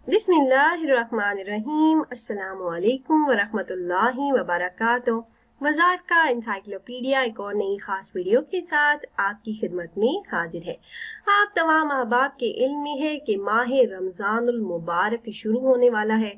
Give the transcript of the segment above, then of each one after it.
बिस्मिल्लाहिर्रहमानिर्रहीम। अस्सलामु अलैकुम वरहमतुल्लाहि वबरकातुहू। वज़ाइफ का इंसाइक्लोपीडिया एक और नई खास वीडियो के साथ आपकी खिदमत में हाजिर है। आप तमाम अहबाब के इल्म में है कि माह रमज़ानुल मुबारक शुरू होने वाला है।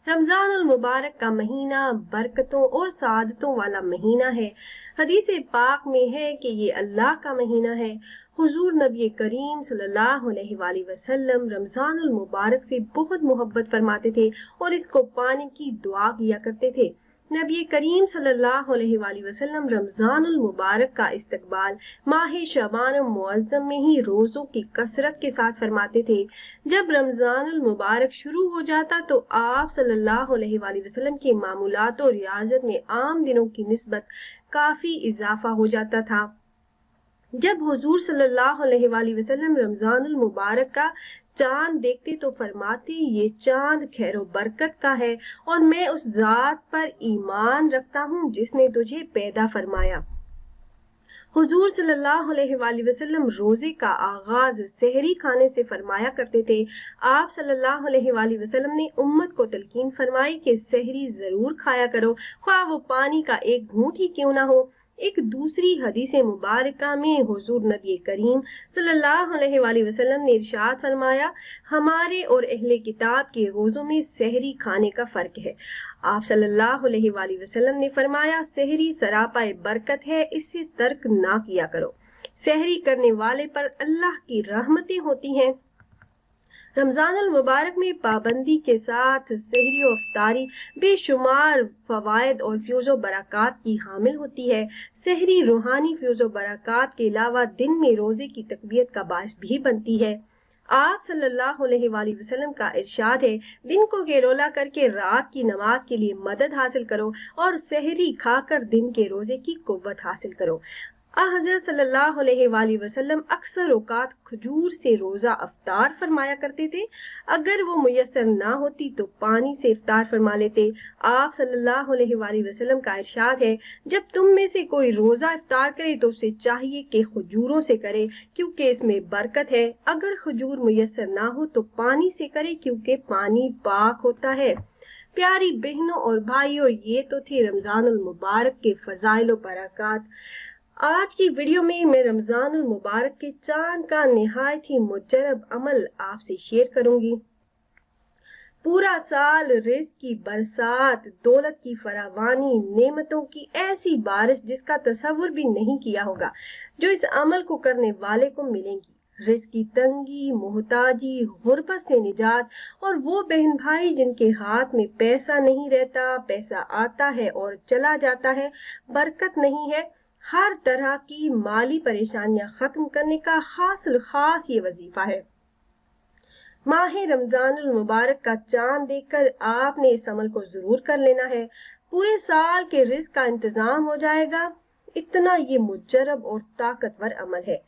रमज़ानुल मुबारक का महीना बरकतों और सादतों वाला महीना है। हदीस पाक में है कि ये अल्लाह का महीना है। हुजूर नबी करीम सल्लल्लाहु अलैहि वसल्लम रमज़ानुल मुबारक से बहुत मोहब्बत फरमाते थे और इसको पाने की दुआ किया करते थे। नबी करीम सल्लल्लाहु अलैहि वसल्लम रमज़ानुल मुबारक का इस्तकबाल माह शबान मुअज़्ज़म में ही रोज़ों की कसरत के साथ फरमाते थे। जब रमज़ानुल मुबारक शुरू हो जाता तो आप सल्लल्लाहु अलैहि वसल्लम के मामूलात और रियाजत में आम दिनों की निस्बत काफ़ी इजाफा हो जाता था। जब हुजूर सल्लल्लाहु अलैहि वसल्लम रमज़ानुल मुबारक का चांद देखते तो फरमाते, ये चांद खैरो बरकत का है और मैं उस जात पर ईमान रखता हूँ जिसने तुझे पैदा फरमाया। हुजूर सल्लल्लाहु अलैहि वसल्लम रोजे का आगाज सहरी खाने से फरमाया करते थे। आप सल्लल्लाहु अलैहि वसल्लम ने उम्मत को तलकीन फरमाई कि सहरी जरूर खाया करो, ख्वाह वो पानी का एक घूंट ही क्यों ना हो। एक दूसरी हदीस मुबारका में हुजूर नबी करीम सल्लल्लाहु अलैहि वसल्लम ने इरशाद फरमाया, हमारे और अहले किताब के रोजों में सहरी खाने का फर्क है। आप सल्लल्लाहु अलैहि वसल्लम ने फरमाया, सहरी सरापा बरकत है, इससे तर्क ना किया करो। सहरी करने वाले पर अल्लाह की रहमतें होती हैं। रमज़ानुल मुबारक में पाबंदी के साथ सहरी और इफ्तारी बेशुमार फवायद और फ्यूज़ो बरक़ात की हामिल होती है। सहरी रूहानी फ्यूज़ो बरक़ात के अलावा दिन में रोजे की तकबीयत का बायस भी बनती है। आप सल्लल्लाहु अलैहि वसल्लम का इरशाद है, दिन को गेरोला करके रात की नमाज के लिए मदद हासिल करो और सहरी खाकर दिन के रोजे की कुव्वत हासिल करो। हज़रत सल्लल्लाहु अलैहि वसल्लम अक्सर औकात खजूर से रोजा अफ्तार फरमाया करते थे। अगर वो मुयस्सर ना होती तो पानी से इफ्तार फरमा लेते। आप सल्लल्लाहु अलैहि वसल्लम का इरशाद है, जब तुम में से कोई रोजा इफ्तार करे तो उसे चाहिए कि खजूरों से करे क्योंकि इसमें बरकत है। अगर खजूर मुयस्सर ना हो तो पानी से करे क्योंकि पानी पाक होता है। प्यारी बहनों और भाइयों, ये तो थे रमज़ानुल मुबारक के फजाइल और बरक़ात। आज की वीडियो में मैं रमज़ानुल मुबारक के चांद का निहायत ही मुजरब अमल आपसे शेयर करूंगी। पूरा साल रिज़्क़ की बरसात, दौलत की फरावानी, नेमतों की ऐसी बारिश जिसका तसव्वुर भी नहीं किया होगा, जो इस अमल को करने वाले को मिलेंगी। रिज़्क़ की तंगी, मोहताजी, गुर्बत से निजात और वो बहन भाई जिनके हाथ में पैसा नहीं रहता, पैसा आता है और चला जाता है, बरकत नहीं है। हर तरह की माली परेशानियां खत्म करने का खास ये वजीफा है। माह रमजानुल मुबारक का चांद देखकर आपने इस अमल को जरूर कर लेना है। पूरे साल के रिज़्क़ का इंतजाम हो जाएगा। इतना ये मुजरब और ताकतवर अमल है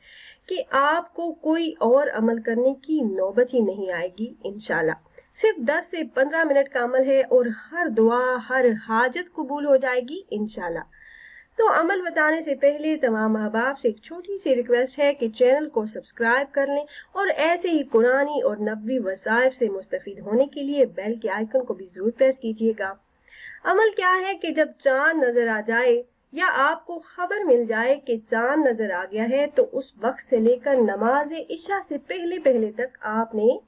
कि आपको कोई और अमल करने की नौबत ही नहीं आएगी इंशाल्लाह। सिर्फ 10 से 15 मिनट का अमल है और हर दुआ, हर हाजत कबूल हो जाएगी इंशाल्लाह। तो अमल बताने से पहले तमाम अहबाब से एक छोटी सी रिक्वेस्ट है कि चैनल को सब्सक्राइब कर लें और ऐसे ही कुरानी और नबवी वज़ाइफ से मुस्तफीद होने के लिए बेल के आइकन को भी जरूर प्रेस कीजिएगा। अमल क्या है कि जब चांद नजर आ जाए या आपको खबर मिल जाए कि चांद नजर आ गया है तो उस वक्त से लेकर नमाज इशा से पहले तक आपने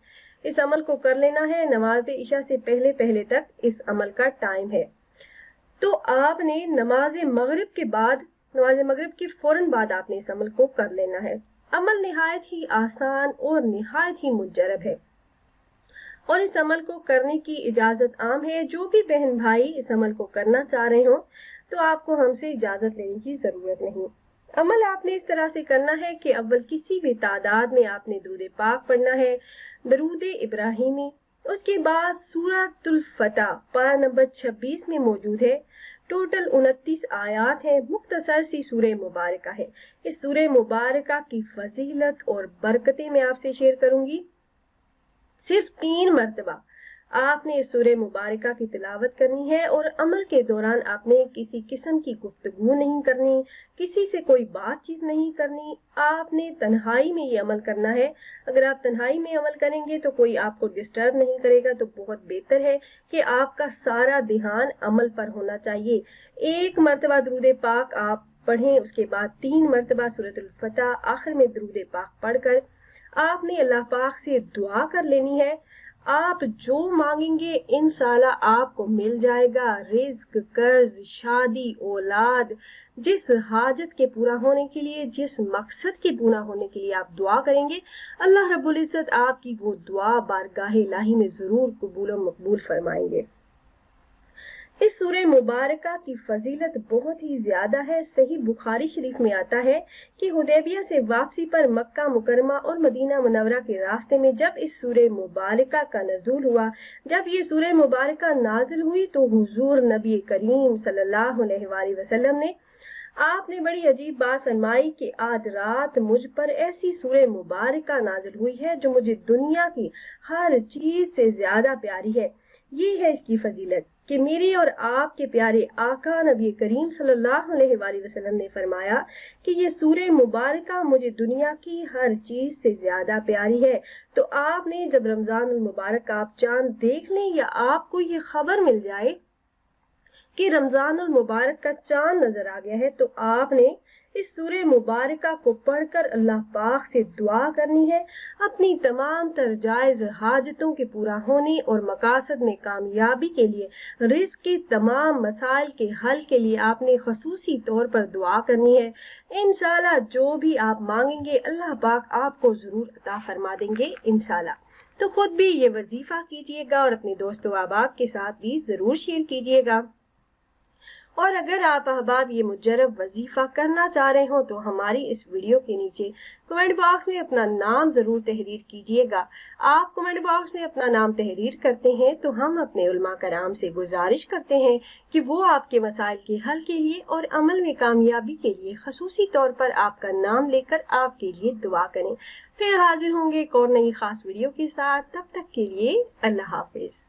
इस अमल को कर लेना है। नमाज इशा से पहले तक इस अमल का टाइम है। तो आपने नमाज मगरिब के फौरन बाद आपने इस अमल को कर लेना है। अमल निहायत ही आसान और निहायत ही मुजरब है और इस अमल को करने की इजाजत आम है। जो भी बहन भाई इस अमल को करना चाह रहे हो तो आपको हमसे इजाजत लेने की जरूरत नहीं। अमल आपने इस तरह से करना है कि अव्वल किसी भी तादाद में आपने दुरूद पाक पढ़ना है, दरूद इब्राहिमी। उसके बाद सूरतुल फतह पारा नंबर 26 में मौजूद है। टोटल 29 आयात है। मुख्तसर सी सूरह मुबारका है। इस सूरह मुबारका की फजीलत और बरकतें मैं आपसे शेयर करूंगी। सिर्फ 3 मरतबा आपने इस सूरह मुबारका की तिलावत करनी है और अमल के दौरान आपने किसी किस्म की गुफ्तगू नहीं करनी, किसी से कोई बातचीत नहीं करनी। आपने तन्हाई में ये अमल करना है। अगर आप तन्हाई में अमल करेंगे तो कोई आपको डिस्टर्ब नहीं करेगा, तो बहुत बेहतर है कि आपका सारा ध्यान अमल पर होना चाहिए। 1 मरतबा दुरूद पाक आप पढ़ें, उसके बाद 3 मरतबा सूरतुल फतह, आखिर में दुरूद पाक पढ़कर आपने अल्लाह पाक से दुआ कर लेनी है। आप जो मांगेंगे इंशाल्लाह आपको मिल जाएगा। रिज्क, कर्ज, शादी, औलाद, जिस हाजत के पूरा होने के लिए, जिस मकसद के पूरा होने के लिए आप दुआ करेंगे, अल्लाह रब्बुल इज्जत आपकी वो दुआ बारगाह इलाही में जरूर कबूल व मकबूल फरमाएंगे। इस सूरह मुबारका की फजीलत बहुत ही ज्यादा है। सही बुखारी शरीफ में आता है कि हुदैबिया से वापसी पर मक्का मुकरमा और मदीना मुनव्वरा के रास्ते में जब इस सूरह मुबारका का नज़ूल हुआ, जब ये सूरह मुबारका नाजिल हुई, तो हुजूर नबी करीम सल्लल्लाहु अलैहि वसल्लम ने आपने बड़ी अजीब बात फरमाई कि आज रात मुझ पर ऐसी सूरह मुबारका नाजिल हुई है जो मुझे दुनिया की हर चीज से ज्यादा प्यारी है। ये है इसकी फजीलत कि मेरे और आपके प्यारे आका नबी करीम सल्लल्लाहु अलैहि वसल्लम ने फरमाया कि ये सूरह मुबारका मुझे दुनिया की हर चीज से ज्यादा प्यारी है। तो आपने जब रमजानुल मुबारक आप चांद देख लें या आपको ये खबर मिल जाए कि रमजानुल मुबारक का चांद नजर आ गया है, तो आपने इस सूरह मुबारका को पढ़कर अल्लाह पाक से दुआ करनी है। अपनी तमाम तर जायज हाजतों के पूरा होने और मकासद में कामयाबी के लिए, रिज़्क के तमाम मसाइल के हल के लिए आपने खसूसी तौर पर दुआ करनी है। इंशाल्लाह जो भी आप मांगेंगे अल्लाह पाक आपको जरूर अता फरमा देंगे इंशाल्लाह। तो खुद भी ये वजीफा कीजिएगा और अपने दोस्तों अहबाब के साथ भी जरूर शेयर कीजिएगा। और अगर आप अहबाब ये मुजर्रब वजीफा करना चाह रहे हो तो हमारी इस वीडियो के नीचे कमेंट बॉक्स में अपना नाम जरूर तहरीर कीजिएगा। आप कमेंट बॉक्स में अपना नाम तहरीर करते हैं तो हम अपने उलमा कराम से गुजारिश करते हैं कि वो आपके मसाइल के हल के लिए और अमल में कामयाबी के लिए खसूसी तौर पर आपका नाम लेकर आपके लिए दुआ करें। फिर हाजिर होंगे एक और नई खास वीडियो के साथ। तब तक के लिए अल्लाह हाफिज।